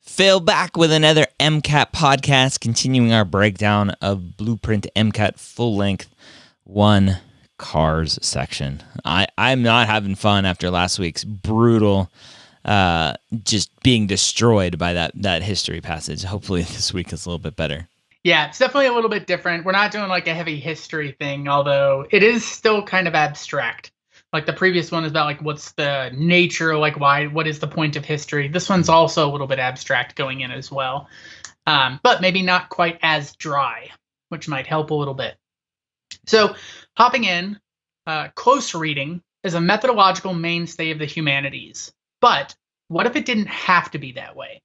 Phil back with another MCAT podcast, continuing our breakdown of Blueprint MCAT full length 1 cars section. I'm not having fun after last week's brutal, just being destroyed by that history passage. Hopefully this week is a little bit better. Yeah, it's definitely a little bit different. We're not doing like a heavy history thing, although it is still kind of abstract. Like the previous one is about like what's the nature, like what is the point of history. This one's also a little bit abstract going in as well, but maybe not quite as dry, which might help a little bit. So hopping in, close reading is a methodological mainstay of the humanities. But what if it didn't have to be that way?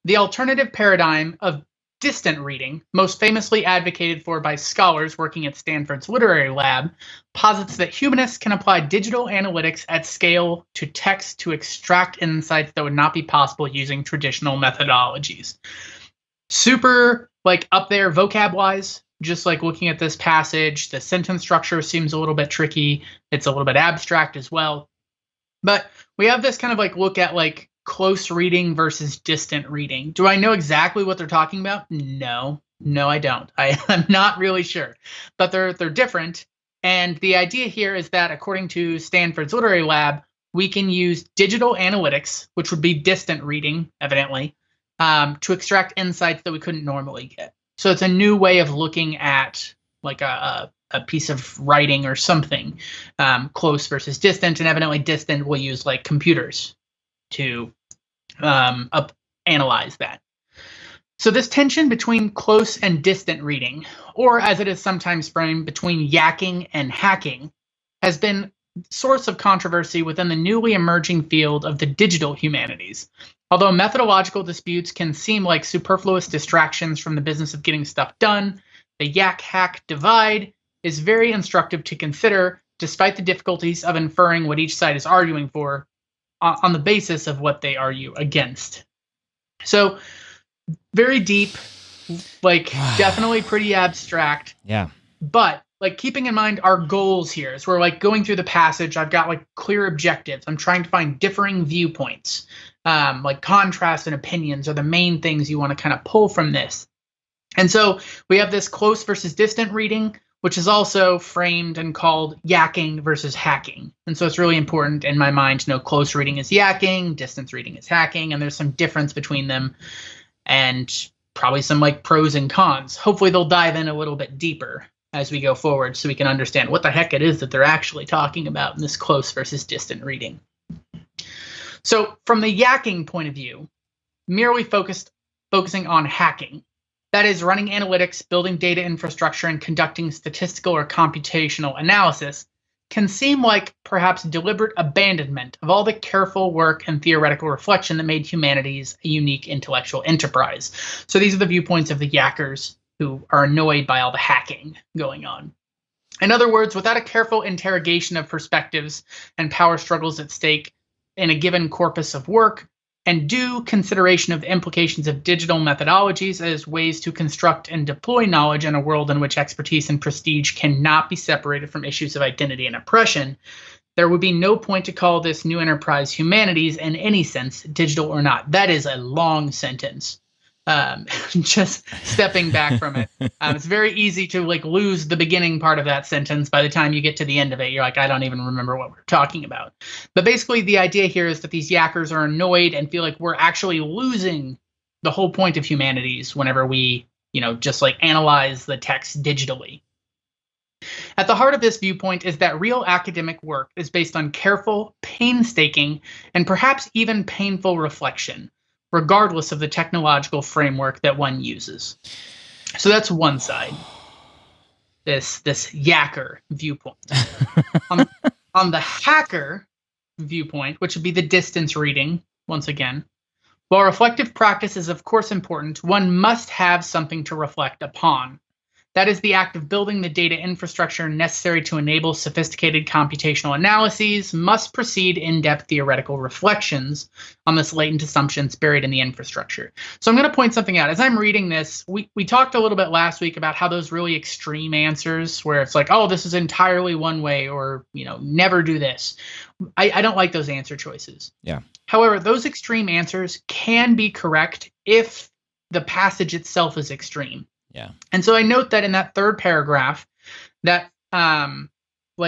The alternative paradigm of distant reading, most famously advocated for by scholars working at Stanford's literary lab, posits that humanists can apply digital analytics at scale to text to extract insights that would not be possible using traditional methodologies. Super like up there vocab-wise, just like looking at this passage, the sentence structure seems a little bit tricky. It's a little bit abstract as well. But we have this kind of like look at like close reading versus distant reading. Do I know exactly what they're talking about? No, I don't. I'm not really sure, but they're different. And the idea here is that according to Stanford's literary lab, we can use digital analytics, which would be distant reading, evidently, to extract insights that we couldn't normally get. So it's a new way of looking at like a piece of writing or something, close versus distant, and evidently distant will use like computers to analyze that. So this tension between close and distant reading, or as it is sometimes framed, between yakking and hacking, has been source of controversy within the newly emerging field of the digital humanities. Although methodological disputes can seem like superfluous distractions from the business of getting stuff done, the yak-hack divide is very instructive to consider, despite the difficulties of inferring what each side is arguing for on the basis of what they argue against. So very deep, like definitely pretty abstract. Yeah. But like keeping in mind our goals here is we're like going through the passage. I've got like clear objectives. I'm trying to find differing viewpoints. Like contrast and opinions are the main things you want to kind of pull from this. And so we have this close versus distant reading, which is also framed and called yakking versus hacking. And so it's really important in my mind to know close reading is yakking, distance reading is hacking, and there's some difference between them and probably some like pros and cons. Hopefully they'll dive in a little bit deeper as we go forward so we can understand what the heck it is that they're actually talking about in this close versus distant reading. So from the yakking point of view, merely focusing on hacking, that is, running analytics, building data infrastructure, and conducting statistical or computational analysis, can seem like perhaps deliberate abandonment of all the careful work and theoretical reflection that made humanities a unique intellectual enterprise. So these are the viewpoints of the yackers who are annoyed by all the hacking going on. In other words, without a careful interrogation of perspectives and power struggles at stake in a given corpus of work, and due consideration of the implications of digital methodologies as ways to construct and deploy knowledge in a world in which expertise and prestige cannot be separated from issues of identity and oppression, there would be no point to call this new enterprise humanities in any sense, digital or not. That is a long sentence. Just stepping back from it. It's very easy to like lose the beginning part of that sentence. By the time you get to the end of it, you're like, I don't even remember what we're talking about. But basically the idea here is that these yackers are annoyed and feel like we're actually losing the whole point of humanities whenever we, just like analyze the text digitally. At the heart of this viewpoint is that real academic work is based on careful, painstaking, and perhaps even painful reflection, regardless of the technological framework that one uses. So that's one side, this yacker viewpoint. on the hacker viewpoint, which would be the distance reading, once again, while reflective practice is of course important, one must have something to reflect upon. That is the act of building the data infrastructure necessary to enable sophisticated computational analyses, must precede in-depth theoretical reflections on this latent assumptions buried in the infrastructure. So I'm going to point something out. As I'm reading this, we talked a little bit last week about how those really extreme answers where it's like, oh, this is entirely one way, or, never do this. I don't like those answer choices. Yeah. However, those extreme answers can be correct if the passage itself is extreme. Yeah. And so I note that in that third paragraph, that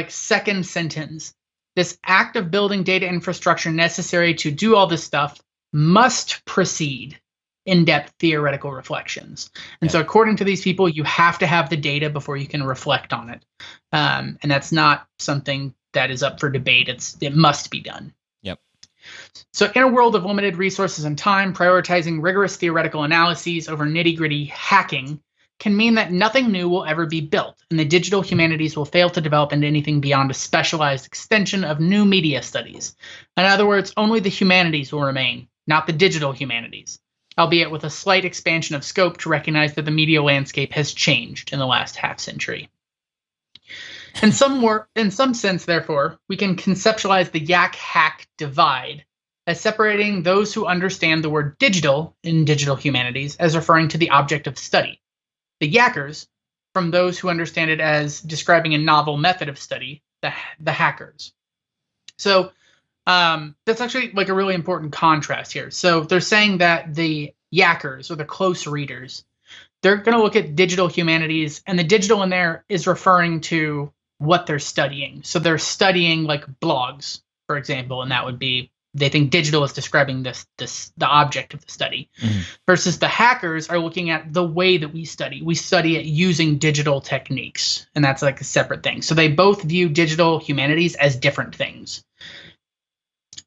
second sentence, this act of building data infrastructure necessary to do all this stuff must precede in-depth theoretical reflections. And so according to these people, you have to have the data before you can reflect on it. And that's not something that is up for debate. It must be done. Yep. So in a world of limited resources and time, prioritizing rigorous theoretical analyses over nitty-gritty hacking can mean that nothing new will ever be built, and the digital humanities will fail to develop into anything beyond a specialized extension of new media studies. In other words, only the humanities will remain, not the digital humanities, albeit with a slight expansion of scope to recognize that the media landscape has changed in the last half century. In some sense, therefore, we can conceptualize the yak-hack divide as separating those who understand the word digital in digital humanities as referring to the object of study, the yackers, from those who understand it as describing a novel method of study, the hackers. So that's actually like a really important contrast here. So they're saying that the yackers, or the close readers, they're going to look at digital humanities, and the digital in there is referring to what they're studying. So they're studying like blogs, for example, and that would be, they think digital is describing the object of the study, versus the hackers are looking at the way that we study. We study it using digital techniques, and that's like a separate thing. So they both view digital humanities as different things.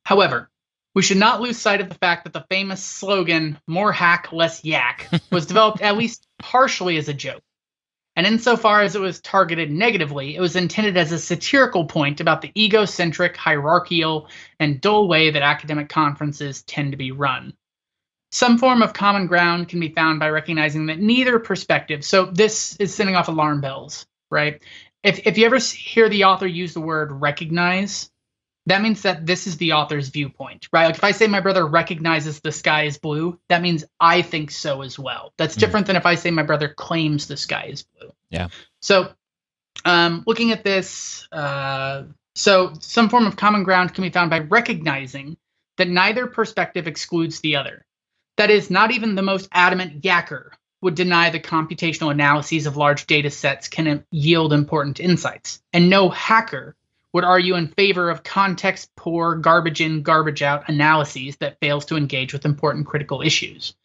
However, we should not lose sight of the fact that the famous slogan, more hack, less yak, was developed at least partially as a joke. And insofar as it was targeted negatively, it was intended as a satirical point about the egocentric, hierarchical, and dull way that academic conferences tend to be run. Some form of common ground can be found by recognizing that neither perspective, so this is sending off alarm bells, right? If you ever hear the author use the word recognize, that means that this is the author's viewpoint, right? Like if I say my brother recognizes the sky is blue, that means I think so as well. That's different than if I say my brother claims the sky is blue. Yeah. So looking at this, so some form of common ground can be found by recognizing that neither perspective excludes the other. That is, not even the most adamant yacker would deny the computational analyses of large data sets can yield important insights. And no hacker would argue in favor of context-poor, garbage-in, garbage-out analyses that fails to engage with important critical issues.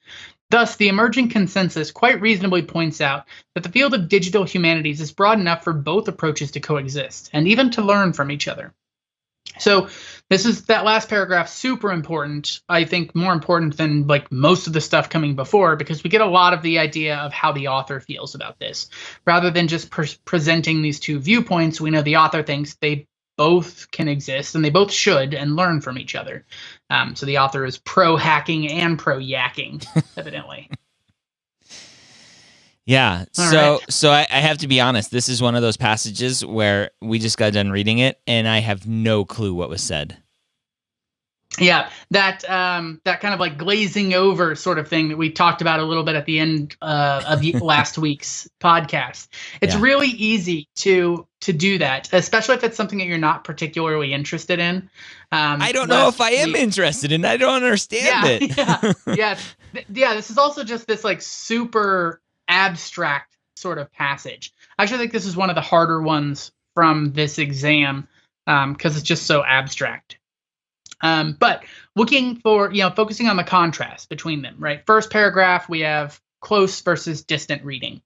Thus, the emerging consensus quite reasonably points out that the field of digital humanities is broad enough for both approaches to coexist, and even to learn from each other. So this is that last paragraph, super important, I think more important than like most of the stuff coming before, because we get a lot of the idea of how the author feels about this. Rather than just presenting these two viewpoints, we know the author thinks they both can exist and they both should and learn from each other. So the author is pro-hacking and pro-yakking, evidently. Yeah. All So I have to be honest. This is one of those passages where we just got done reading it and I have no clue what was said. Yeah, that kind of like glazing over sort of thing that we talked about a little bit at the end of last week's podcast. It's really easy to do that, especially if it's something that you're not particularly interested in. I don't know if I am interested in. I don't understand it. Yeah. This is also just this like super abstract sort of passage. I actually think this is one of the harder ones from this exam because it's just so abstract. But looking for, focusing on the contrast between them, right? First paragraph, we have close versus distant reading.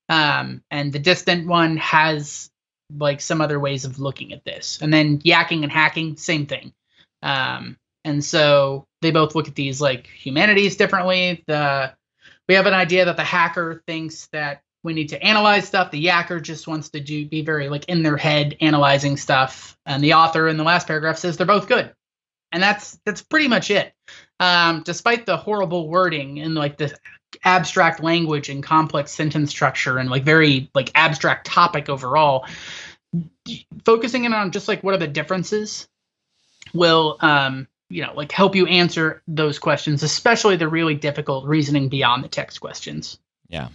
And the distant one has like some other ways of looking at this. And then yakking and hacking, same thing. And so they both look at these like humanities differently. We have an idea that the hacker thinks that we need to analyze stuff. The yacker just wants to be very like in their head analyzing stuff. And the author in the last paragraph says they're both good. And that's pretty much it. despite the horrible wording and like the abstract language and complex sentence structure and like very like abstract topic overall, focusing in on just like what are the differences will like help you answer those questions, especially the really difficult reasoning beyond the text questions. Yeah.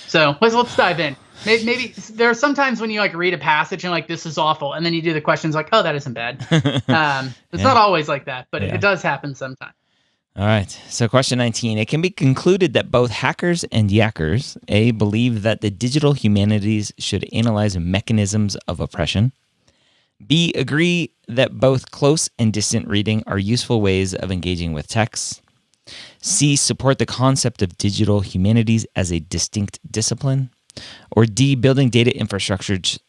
So let's dive in. Maybe there are some times when you like read a passage and like this is awful, and then you do the questions like, oh, that isn't bad. It's not always like that, but it does happen sometimes. All right. So question 19. It can be concluded that both hackers and yackers, A, believe that the digital humanities should analyze mechanisms of oppression. B, agree that both close and distant reading are useful ways of engaging with texts. C, support the concept of digital humanities as a distinct discipline. Or D, building data infrastructures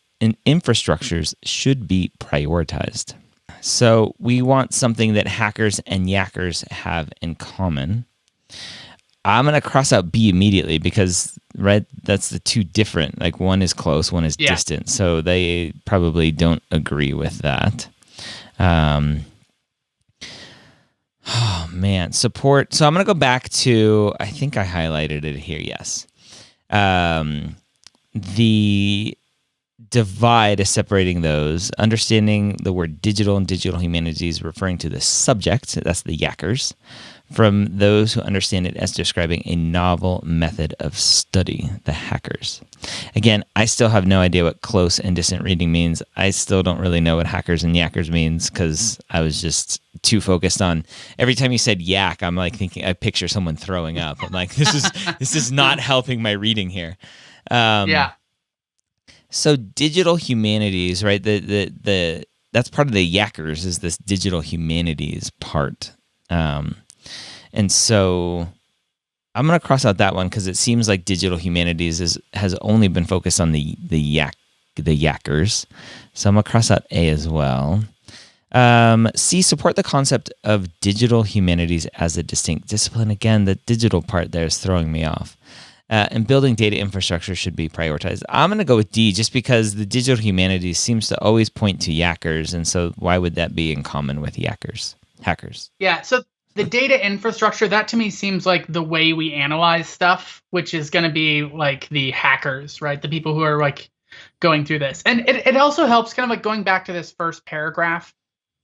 should be prioritized. So we want something that hackers and yackers have in common. I'm going to cross out B immediately because, right, that's the two different. Like one is close, one is distant. So they probably don't agree with that. Oh, man. Support. So I'm going to go back to, I think I highlighted it here, yes. The divide is separating those, understanding the word digital and digital humanities referring to the subject, that's the yackers, from those who understand it as describing a novel method of study, the hackers. Again, I still have no idea what close and distant reading means. I still don't really know what hackers and yackers means because I was just too focused on every time you said yak, I'm like thinking, I picture someone throwing up. I'm like, this is not helping my reading here. So digital humanities, right? The that's part of the yackers is this digital humanities part. And so I'm going to cross out that one because it seems like digital humanities has only been focused on the yackers. So I'm going to cross out A as well. C, support the concept of digital humanities as a distinct discipline. Again, the digital part there is throwing me off. And building data infrastructure should be prioritized. I'm going to go with D just because the digital humanities seems to always point to yackers. And so why would that be in common with hackers? Yeah, so the data infrastructure, that to me seems like the way we analyze stuff, which is going to be like the hackers, right? The people who are like going through this. And it also helps kind of like going back to this first paragraph.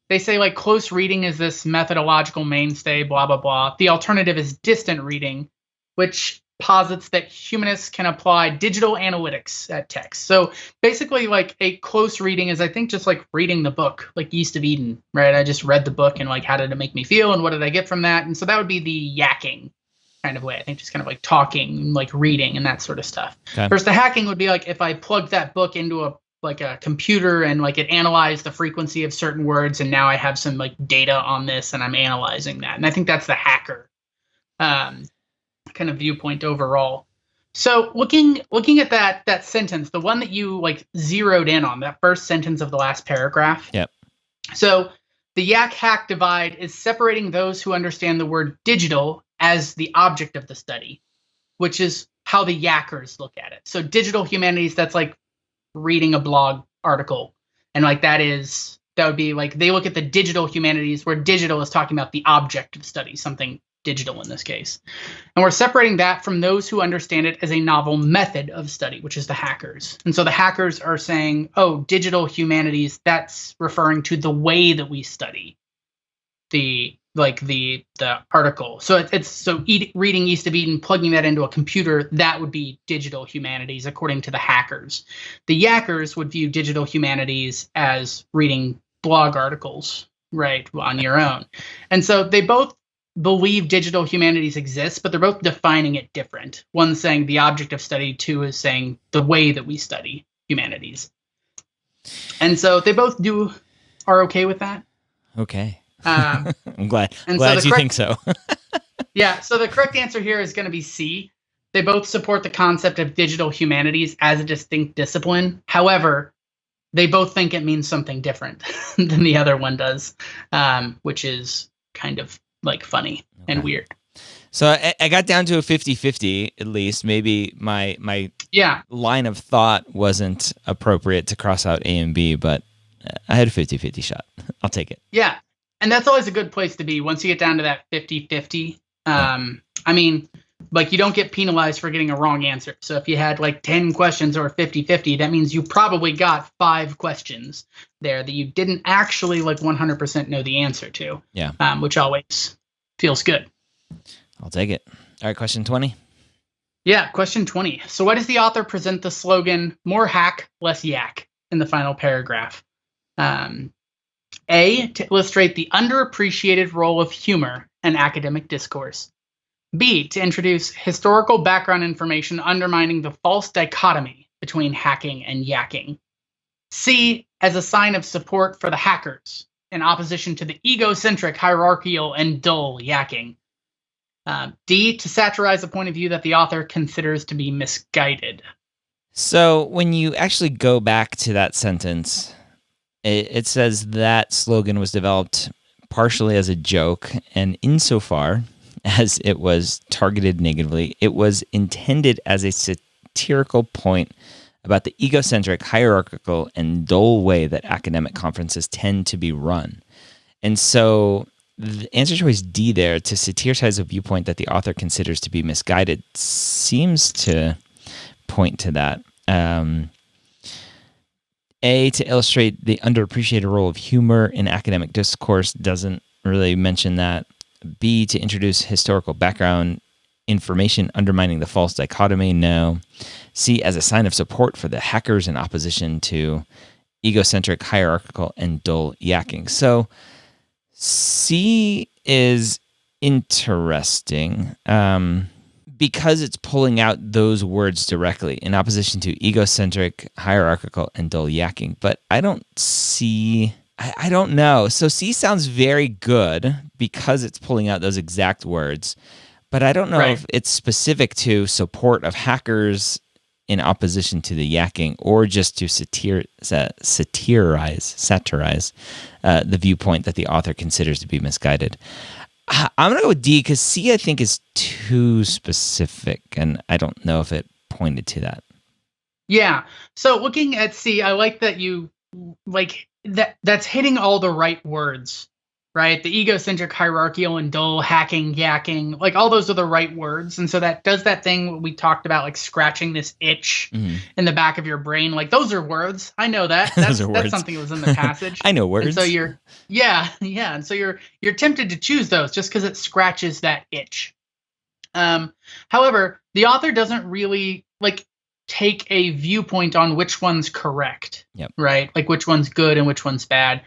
They say like close reading is this methodological mainstay, blah, blah, blah. The alternative is distant reading, which posits that humanists can apply digital analytics at text. So basically like a close reading is, I think, just like reading the book, like Yeast of Eden, right? I just read the book and like, how did it make me feel? And what did I get from that? And so that would be the yakking kind of way. I think just kind of like talking, like reading and that sort of stuff. Okay. Versus the hacking would be like if I plugged that book into a computer and like it analyzed the frequency of certain words. And now I have some like data on this and I'm analyzing that. And I think that's the hacker kind of viewpoint overall. So looking at that sentence, the one that you like zeroed in on, that first sentence of the last paragraph. Yep. So the yak hack divide is separating those who understand the word digital as the object of the study, which is how the yackers look at it. So digital humanities, that's like reading a blog article. And like that would be like they look at the digital humanities where digital is talking about the object of study, something digital in this case. And we're separating that from those who understand it as a novel method of study, which is the hackers. And so the hackers are saying, oh, digital humanities, that's referring to the way that we study the article. So reading Yeast of Eden, plugging that into a computer, that would be digital humanities according to the hackers. The yackers would view digital humanities as reading blog articles, right, on your own. And so they both believe digital humanities exists, but they're both defining it different. One's saying the object of study, two is saying the way that we study humanities. And so they both are okay with that. Okay. I'm glad you think so. Yeah, so the correct answer here is going to be C. They both support the concept of digital humanities as a distinct discipline. However, they both think it means something different than the other one does, which is kind of like funny and weird. So I got down to a 50-50 at least. Maybe my line of thought wasn't appropriate to cross out A and B, but I had a 50-50 shot. I'll take it. Yeah. And that's always a good place to be once you get down to that 50-50. I mean, like you don't get penalized for getting a wrong answer. So if you had like 10 questions or 50-50, that means you probably got 5 questions there that you didn't actually like 100% know the answer to. Yeah. Which always feels good. I'll take it. All right, question 20. Yeah, question 20. So why does the author present the slogan, more hack, less yak, in the final paragraph? A, to illustrate the underappreciated role of humor in academic discourse. B, to introduce historical background information undermining the false dichotomy between hacking and yakking. C, as a sign of support for the hackers, in opposition to the egocentric, hierarchical, and dull yakking. D, to satirize a point of view that the author considers to be misguided. So when you actually go back to that sentence, it says that slogan was developed partially as a joke, and insofar as it was targeted negatively, it was intended as a satirical point about the egocentric, hierarchical, and dull way that academic conferences tend to be run. And so the answer choice D there, to satirize a viewpoint that the author considers to be misguided, seems to point to that. A, to illustrate the underappreciated role of humor in academic discourse, doesn't really mention that. B, to introduce historical background information undermining the false dichotomy, no. C, as a sign of support for the hackers in opposition to egocentric, hierarchical, and dull yakking. So C is interesting because it's pulling out those words directly in opposition to egocentric, hierarchical, and dull yakking. But I don't see... I don't know. So C sounds very good because it's pulling out those exact words, but I don't know if it's specific to support of hackers in opposition to the yakking, or just to satirize the viewpoint that the author considers to be misguided. I'm going to go with D because C, I think, is too specific, and I don't know if it pointed to that. Yeah. So looking at C, I like that you like that's hitting all the right words, right? The egocentric, hierarchical, and dull, hacking, yakking, like all those are the right words. And so that does that thing we talked about, like scratching this itch in the back of your brain. Like those are words. I know that. That's something that was in the passage. I know words. And so you're, yeah. And so you're tempted to choose those just because it scratches that itch. However, the author doesn't really take a viewpoint on which one's correct, right? Like which one's good and which one's bad.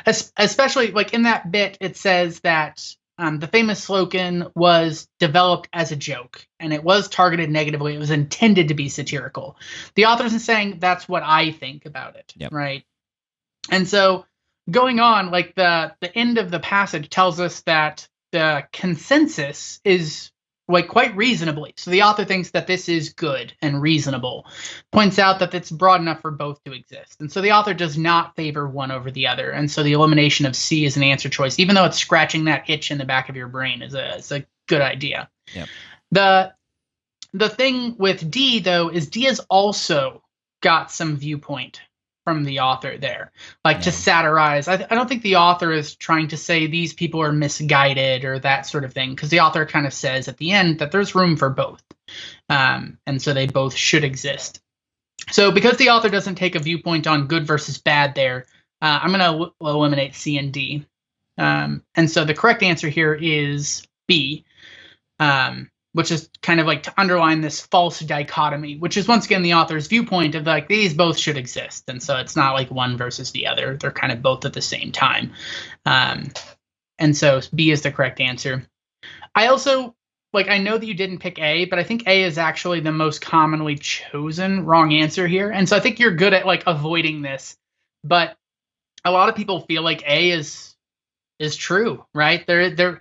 Especially like in that bit, it says that the famous slogan was developed as a joke and it was targeted negatively. It was intended to be satirical. The author isn't saying that's what I think about it, right? And so going on, like the end of the passage tells us that the consensus is like quite reasonably. So the author thinks that this is good and reasonable, points out that it's broad enough for both to exist. And so the author does not favor one over the other. And so the elimination of C as an answer choice, even though it's scratching that itch in the back of your brain, is a good idea. The thing with D, though, is D has also got some viewpoint from the author there, to satirize. I don't think the author is trying to say these people are misguided or that sort of thing, because the author kind of says at the end that there's room for both, and so they both should exist. So because the author doesn't take a viewpoint on good versus bad there, I'm going to eliminate C and D. And so the correct answer here is B, which is kind of like to underline this false dichotomy, which is once again the author's viewpoint of like these both should exist. And so it's not like one versus the other. They're kind of both at the same time. And so B is the correct answer. I also, I know that you didn't pick A, but I think A is actually the most commonly chosen wrong answer here. And so I think you're good at avoiding this, but a lot of people feel like A is true, right? There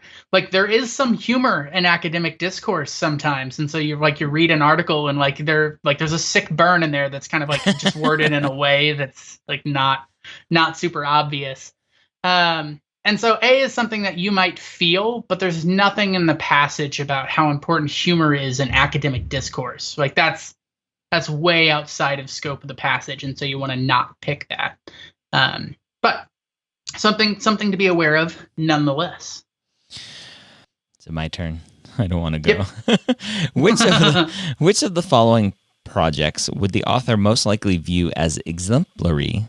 is some humor in academic discourse sometimes, and so you read an article and there's a sick burn in there that's kind of just worded in a way that's not super obvious. And so A is something that you might feel, but there's nothing in the passage about how important humor is in academic discourse. That's way outside of scope of the passage, and so you want to not pick that. But something to be aware of nonetheless. Is it my turn? I don't want to go. Yep. Which of the following projects would the author most likely view as exemplary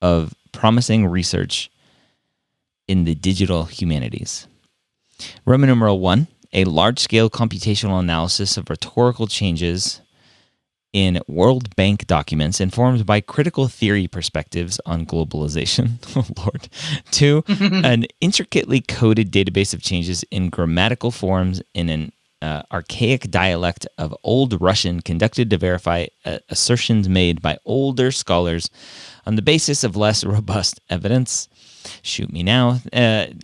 of promising research in the digital humanities? Roman numeral 1, a large-scale computational analysis of rhetorical changes in World Bank documents informed by critical theory perspectives on globalization. Oh, Lord. 2, an intricately coded database of changes in grammatical forms in an archaic dialect of Old Russian conducted to verify assertions made by older scholars on the basis of less robust evidence. Shoot me now.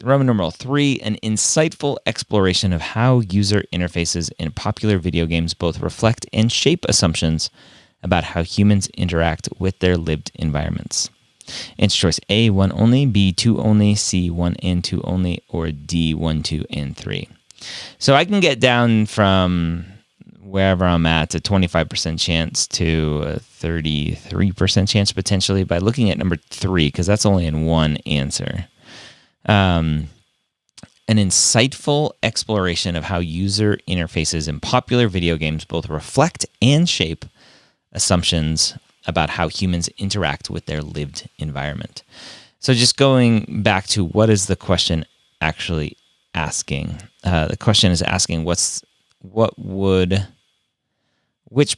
Roman numeral 3, an insightful exploration of how user interfaces in popular video games both reflect and shape assumptions about how humans interact with their lived environments. Answer choice A, 1 only, B, 2 only, C, 1 and 2 only, or D, 1, 2, and 3. So I can get down from wherever I'm at a 25% chance to a 33% chance potentially by looking at number 3, because that's only in one answer. An insightful exploration of how user interfaces in popular video games both reflect and shape assumptions about how humans interact with their lived environment. So just going back to what is the question actually asking? The question is asking which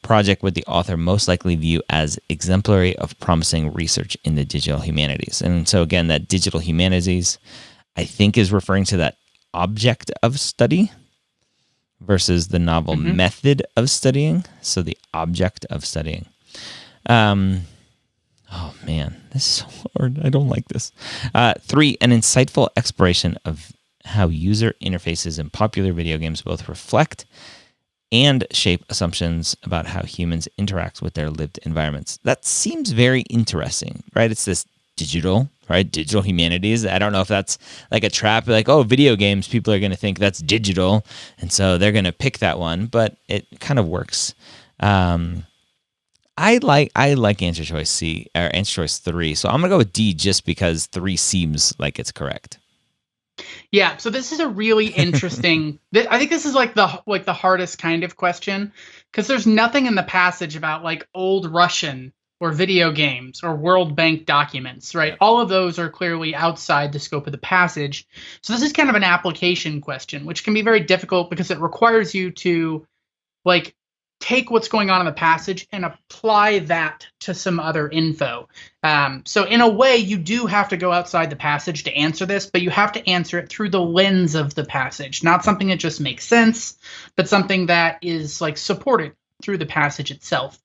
project would the author most likely view as exemplary of promising research in the digital humanities? And so again, that digital humanities, I think, is referring to that object of study versus the novel method of studying. So the object of studying. Oh man, this is so hard. I don't like this. 3, an insightful exploration of how user interfaces in popular video games both reflect and shape assumptions about how humans interact with their lived environments. That seems very interesting, right? It's this digital, right? Digital humanities. I don't know if that's like a trap, like, oh, video games, people are going to think that's digital, and so they're going to pick that one, but it kind of works. I like answer choice C or answer choice 3, so I'm going to go with D just because 3 seems like it's correct. Yeah, so this is a really interesting. I think this is like the hardest kind of question, because there's nothing in the passage about like Old Russian or video games or World Bank documents, right? All of those are clearly outside the scope of the passage. So this is kind of an application question, which can be very difficult because it requires you to like take what's going on in the passage and apply that to some other info. So in a way, you do have to go outside the passage to answer this, but you have to answer it through the lens of the passage, not something that just makes sense, but something that is like supported through the passage itself.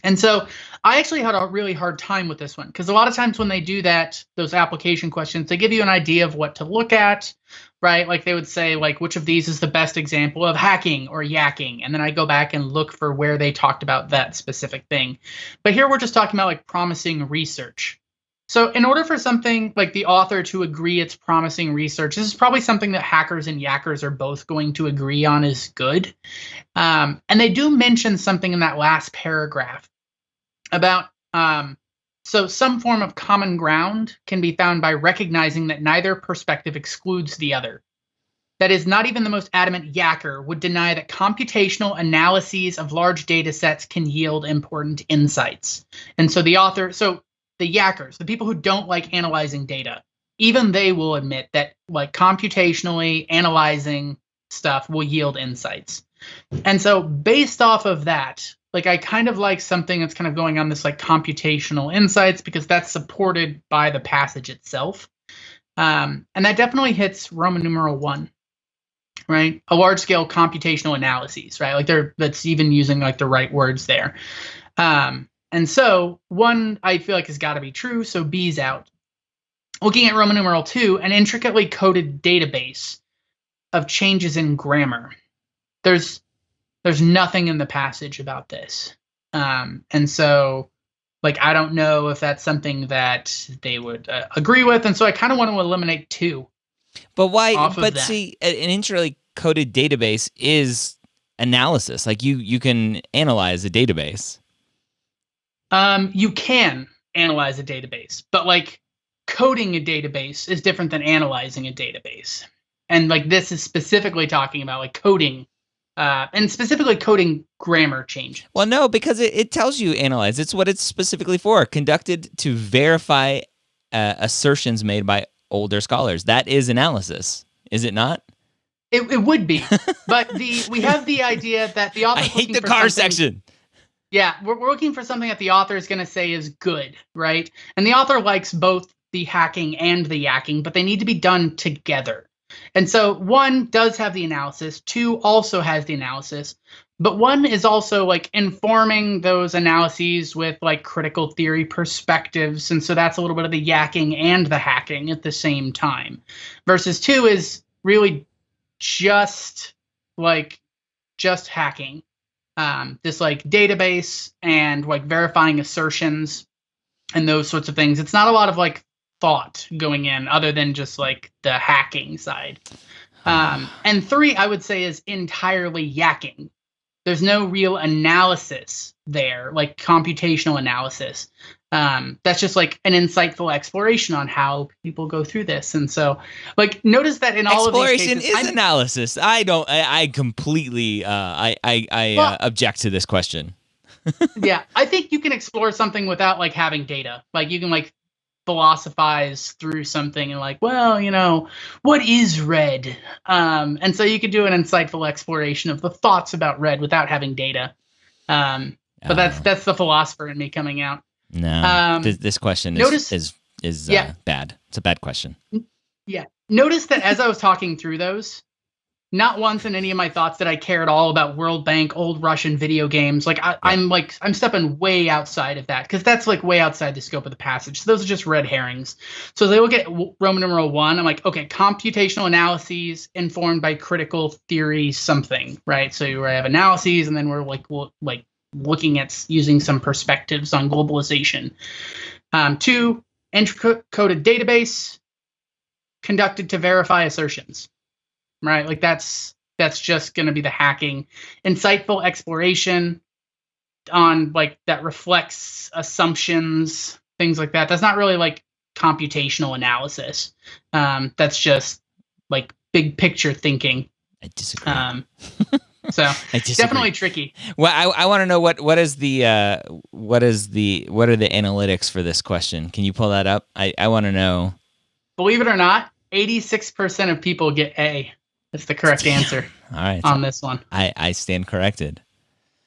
And so I actually had a really hard time with this one because a lot of times when they do that, those application questions, they give you an idea of what to look at, right? Like they would say, like, which of these is the best example of hacking or yakking? And then I go back and look for where they talked about that specific thing. But here we're just talking about like promising research. So in order for something like the author to agree it's promising research, this is probably something that hackers and yackers are both going to agree on is good. And they do mention something in that last paragraph about so some form of common ground can be found by recognizing that neither perspective excludes the other. That is, not even the most adamant yacker would deny that computational analyses of large data sets can yield important insights. And so the yackers, the people who don't like analyzing data, even they will admit that like computationally analyzing stuff will yield insights. And so based off of that, like I kind of like something that's kind of going on this like computational insights because that's supported by the passage itself. And that definitely hits Roman numeral 1, right? A large scale computational analyses, right? Like that's even using like the right words there. And so 1, I feel like has got to be true. So B's out. Looking at Roman numeral 2, an intricately coded database of changes in grammar. There's nothing in the passage about this. And so, like, I don't know if that's something that they would agree with. And so I kind of want to eliminate 2. But why? But see, an intricately coded database is analysis. Like you can analyze a database. You can analyze a database, but like coding a database is different than analyzing a database. And like this is specifically talking about like coding, and specifically coding grammar changes. Well, no, because it tells you analyze. It's what it's specifically for. Conducted to verify assertions made by older scholars. That is analysis, is it not? It would be, but we have the idea that the author. I hate the car section. Yeah, we're looking for something that the author is going to say is good, right? And the author likes both the hacking and the yakking, but they need to be done together. And so 1 does have the analysis, 2 also has the analysis, but 1 is also like informing those analyses with like critical theory perspectives. And so that's a little bit of the yakking and the hacking at the same time. Versus 2 is really just hacking. This like database and like verifying assertions and those sorts of things. It's not a lot of like thought going in other than just like the hacking side. And 3, I would say, is entirely yakking. There's no real analysis there, like computational analysis. That's just like an insightful exploration on how people go through this. And so, like, notice that in all of these cases, exploration is analysis. I completely object to this question. Yeah, I think you can explore something without like having data. Like you can like philosophize through something and like, well, you know, what is red? And so you could do an insightful exploration of the thoughts about red without having data. But that's the philosopher in me coming out. No, this question is bad. It's a bad question. Yeah. Notice that as I was talking through those, not once in any of my thoughts did I care at all about World Bank, old Russian video games. Like I'm stepping way outside of that because that's like way outside the scope of the passage. So those are just red herrings. So they will get Roman numeral 1. I'm like, okay, computational analyses informed by critical theory something, right? So you have analyses, and then we're like looking at using some perspectives on globalization. 2, encoded database conducted to verify assertions, right? Like that's just going to be the hacking. Insightful exploration on like that reflects assumptions, things like that. That's not really like computational analysis. That's just like big picture thinking. I disagree. So definitely tricky. Well, I want to know what are the analytics for this question? Can you pull that up? I want to know. Believe it or not, 86% of people get A. That's the correct answer. All right, on this one. I stand corrected.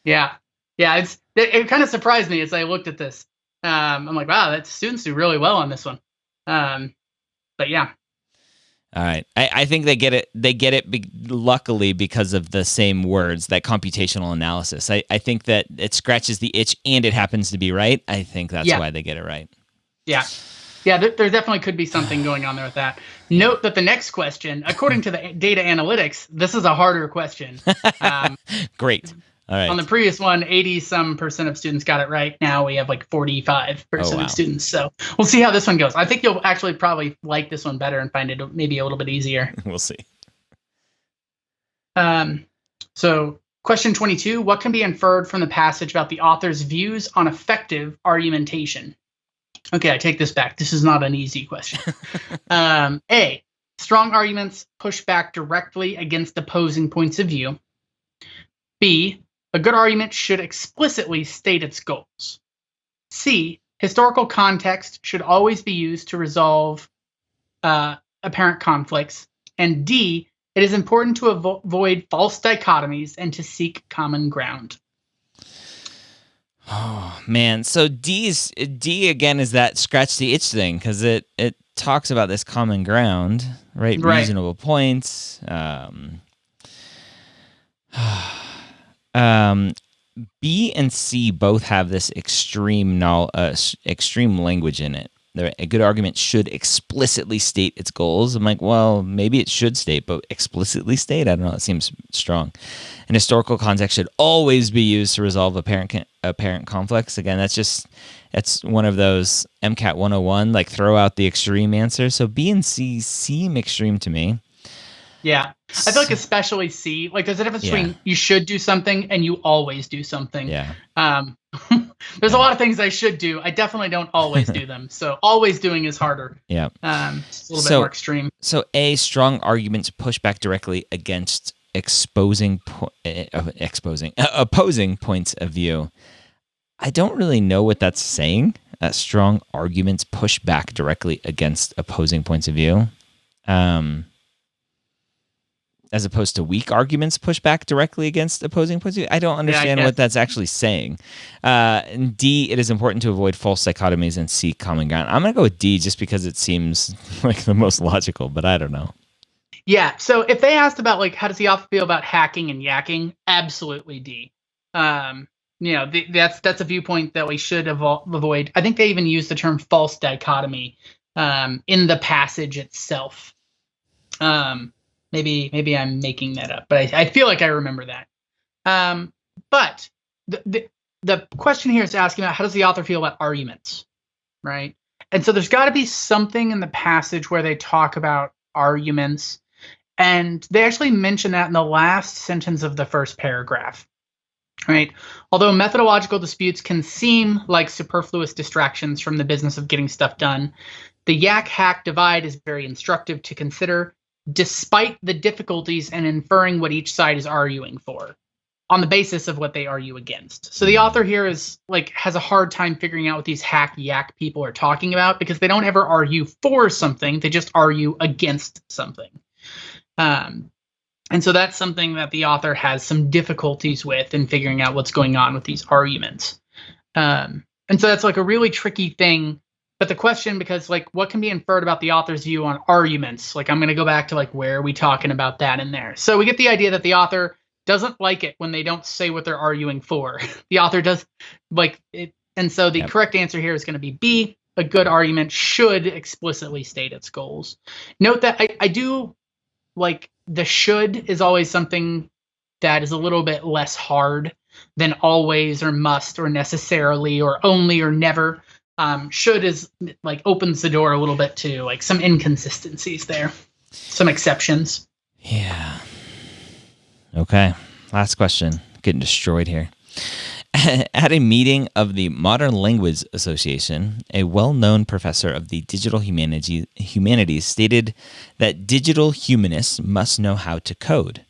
Yeah. It kind of surprised me as I looked at this. I'm like, wow, that students do really well on this one. But yeah. All right. I think they get it. They get it luckily because of the same words, that computational analysis. I think that it scratches the itch and it happens to be right. I think that's why they get it right. Yeah. Yeah, there definitely could be something going on there with that. Note that the next question, according to the data analytics, this is a harder question. Great. All right. On the previous one, 80% of students got it right. Now we have like 45% of students. So we'll see how this one goes. I think you'll actually probably like this one better and find it maybe a little bit easier. We'll see. So question 22, what can be inferred from the passage about the author's views on effective argumentation? Okay, I take this back. This is not an easy question. A, strong arguments push back directly against opposing points of view. B, a good argument should explicitly state its goals. C, historical context should always be used to resolve apparent conflicts. And D, it is important to avoid false dichotomies and to seek common ground. Oh man, so D again is that scratch the itch thing because it talks about this common ground, right? Reasonable points. B and C both have this extreme language in it. A good argument should explicitly state its goals. I'm like, well, maybe it should state, but explicitly state? I don't know. It seems strong. And historical context should always be used to resolve apparent conflicts. Again, that's one of those MCAT 101, like throw out the extreme answer. So B and C seem extreme to me. Yeah. I feel like especially C, like there's a difference between you should do something and you always do something. Yeah. There's a lot of things I should do. I definitely don't always do them. So always doing is harder. Yeah. It's a little bit more extreme. So A, strong arguments push back directly against opposing points of view. I don't really know what that's saying. Strong arguments push back directly against opposing points of view. As opposed to weak arguments push back directly against opposing points of view. I don't understand what that's actually saying. And D, it is important to avoid false dichotomies, and C, common ground. I'm going to go with D just because it seems like the most logical, but I don't know. Yeah, so if they asked about, like, how does the author feel about hacking and yakking, absolutely D. That's a viewpoint that we should avoid. I think they even use the term false dichotomy in the passage itself. Maybe I'm making that up, but I feel like I remember that. But the question here is asking about how does the author feel about arguments, right? And so there's got to be something in the passage where they talk about arguments, and they actually mention that in the last sentence of the first paragraph, right? Although methodological disputes can seem like superfluous distractions from the business of getting stuff done, the yak-hack divide is very instructive to consider, despite the difficulties in inferring what each side is arguing for, on the basis of what they argue against. So the author here has a hard time figuring out what these hack-yak people are talking about, because they don't ever argue for something, they just argue against something. And so that's something that the author has some difficulties with in figuring out what's going on with these arguments. And so that's like a really tricky thing. But the question, because like what can be inferred about the author's view on arguments? Like I'm going to go back to like where are we talking about that in there? So we get the idea that the author doesn't like it when they don't say what they're arguing for. The author does like it. And so the correct answer here is going to be B. A good argument should explicitly state its goals. Note that I do like the should is always something that is a little bit less hard than always or must or necessarily or only or never. Should is like opens the door a little bit to like some inconsistencies there, some exceptions. Yeah. Okay. Last question. Getting destroyed here. At a meeting of the Modern Language Association, a well-known professor of the Digital Humanities stated that digital humanists must know how to code.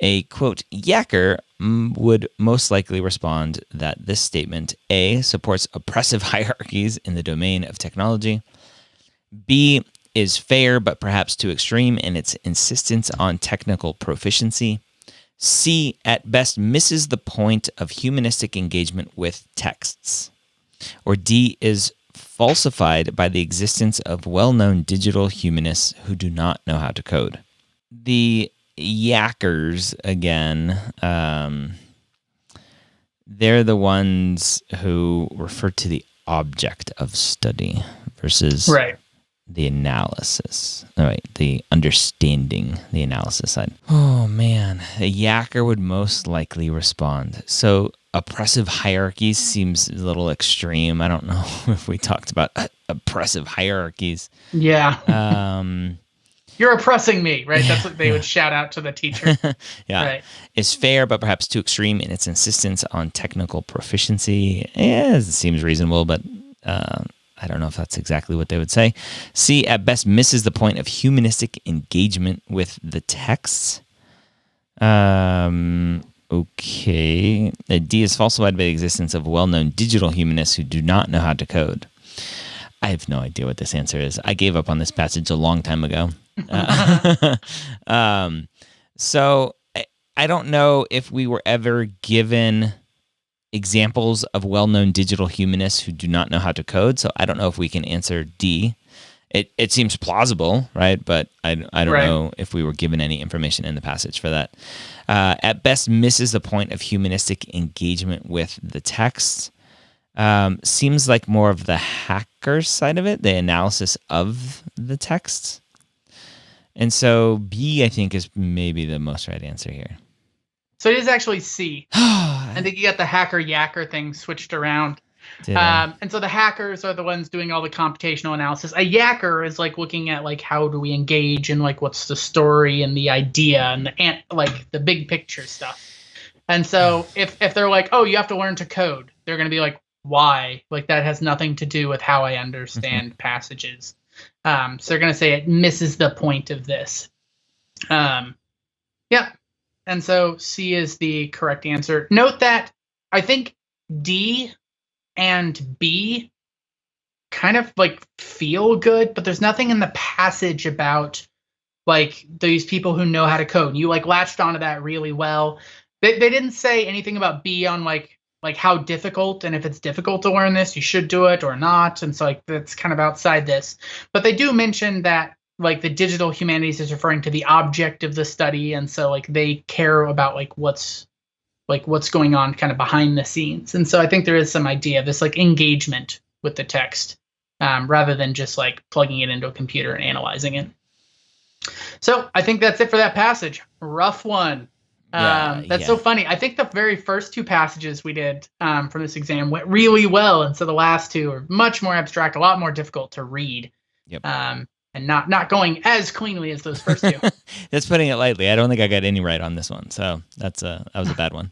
A, quote, yacker would most likely respond that this statement, A, supports oppressive hierarchies in the domain of technology, B, is fair but perhaps too extreme in its insistence on technical proficiency, C, at best misses the point of humanistic engagement with texts, or D, is falsified by the existence of well-known digital humanists who do not know how to code. The yackers, again, they're the ones who refer to the object of study versus the analysis. All right, the understanding, the analysis side. Oh, man. A yacker would most likely respond. So oppressive hierarchies seems a little extreme. I don't know if we talked about oppressive hierarchies. Yeah. You're oppressing me, right? That's what they would shout out to the teacher. Yeah. Right. Is fair, but perhaps too extreme in its insistence on technical proficiency. Yeah, it seems reasonable, but I don't know if that's exactly what they would say. C, at best, misses the point of humanistic engagement with the texts. Okay. D is falsified by the existence of well-known digital humanists who do not know how to code. I have no idea what this answer is. I gave up on this passage a long time ago. So I don't know if we were ever given examples of well-known digital humanists who do not know how to code. So I don't know if we can answer D. It seems plausible, right? But I don't know if we were given any information in the passage for that. At best, misses the point of humanistic engagement with the text. Seems like more of the hacker side of it, the analysis of the text. And so B, I think, is maybe the most right answer here. So it is actually C. I think you got the hacker-yacker thing switched around. And so the hackers are the ones doing all the computational analysis. A yacker is like looking at like how do we engage and like what's the story and the idea and the big picture stuff. And so if they're like, oh, you have to learn to code, they're going to be like, why. Like that has nothing to do with how I understand passages. So they're going to say it misses the point of this. Yeah. And so C is the correct answer. Note that I think D and B kind of like feel good, but there's nothing in the passage about like these people who know how to code. You like latched onto that really well. They didn't say anything about B on like how difficult, and if it's difficult to learn this, you should do it or not. And so like that's kind of outside this. But they do mention that like the digital humanities is referring to the object of the study, and so like they care about like what's going on kind of behind the scenes. And so I think there is some idea of this like engagement with the text, rather than just like plugging it into a computer and analyzing it. So I think that's it for that passage. Rough one. That's so funny. I think the very first two passages we did from this exam went really well, and so the last two are much more abstract, a lot more difficult to read. Yep. And not going as cleanly as those first two. That's putting it lightly. I don't think I got any right on this one, so that was a bad one.